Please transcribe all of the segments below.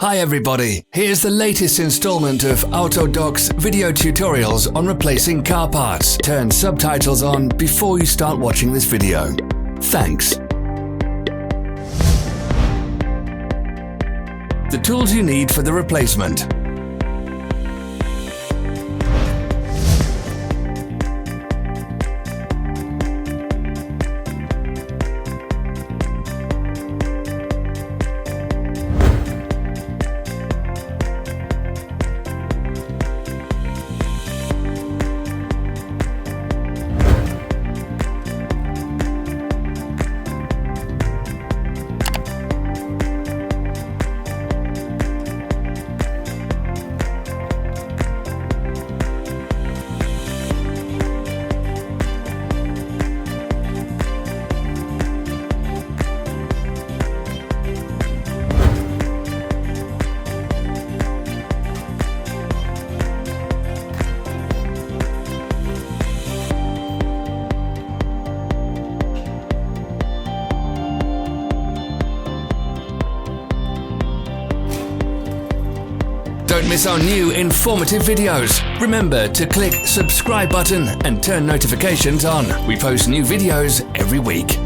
Hi everybody, here's the latest installment of Autodoc's video tutorials on replacing car parts. Turn subtitles on before you start watching this video. Thanks. The tools you need for the replacement. Don't miss our new informative videos. Remember to click subscribe button and turn notifications on. We post new videos every week.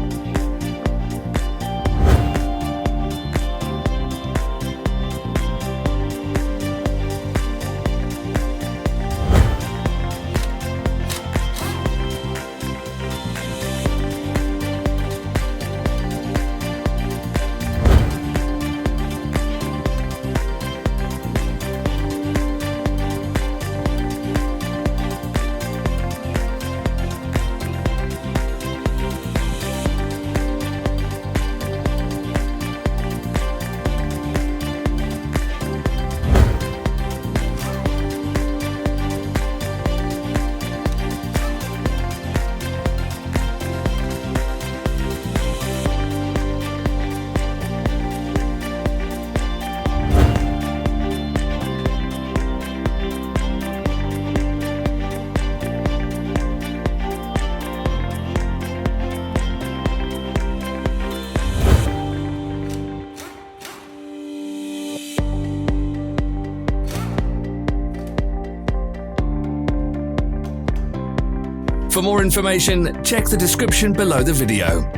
For more information, check the description below the video.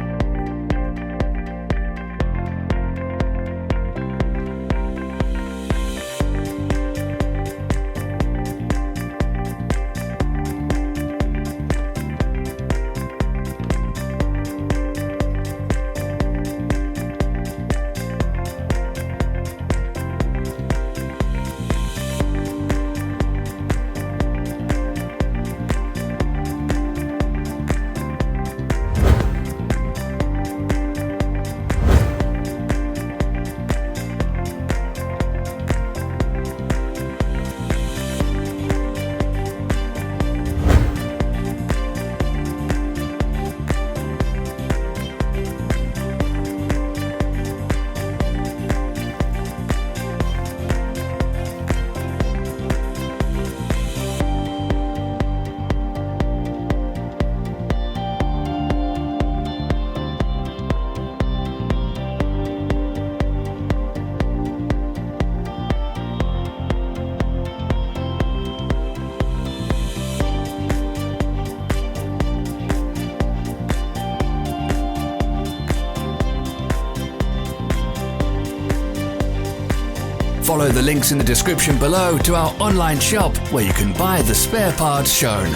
Follow the links in the description below to our online shop where you can buy the spare parts shown.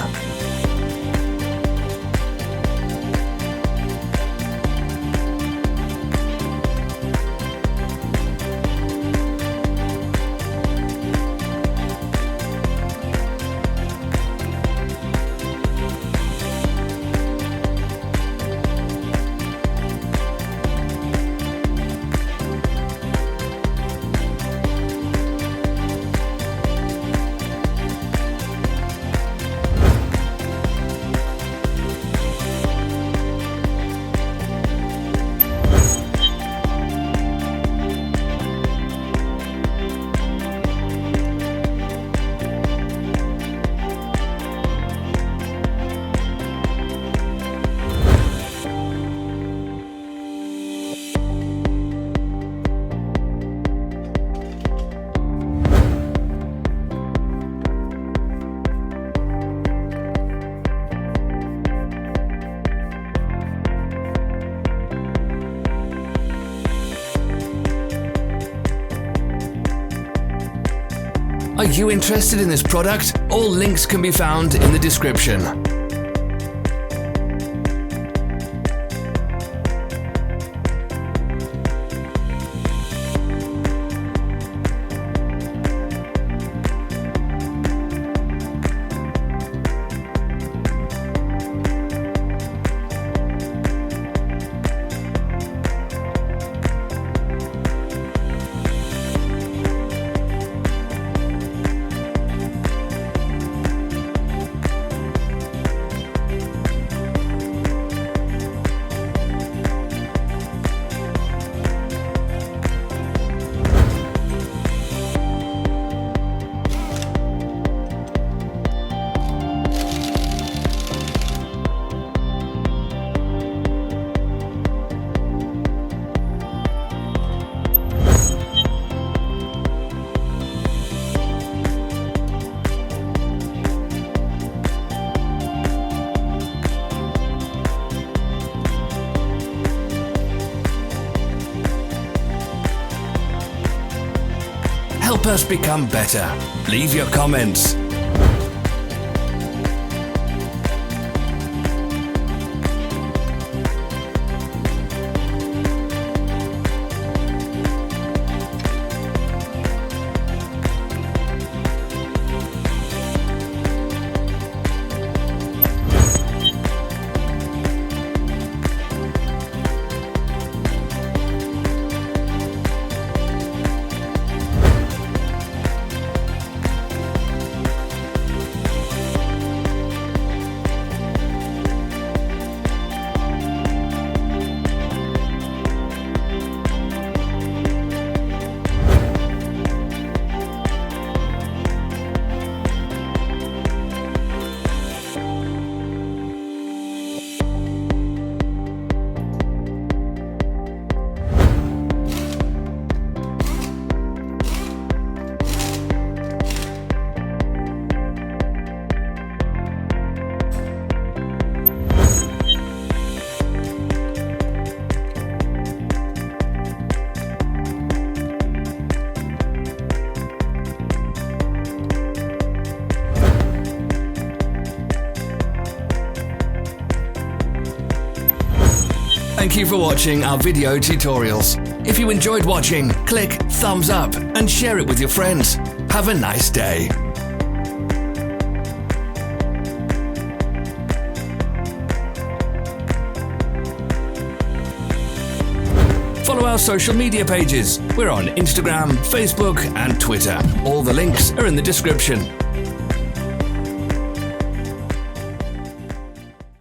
Are you interested in this product? All links can be found in the description. Help us become better. Leave your comments. Thank you for watching our video tutorials. If you enjoyed watching, click thumbs up and share it with your friends. Have a nice day. Follow our social media pages. We're on Instagram, Facebook and Twitter. All the links are in the description.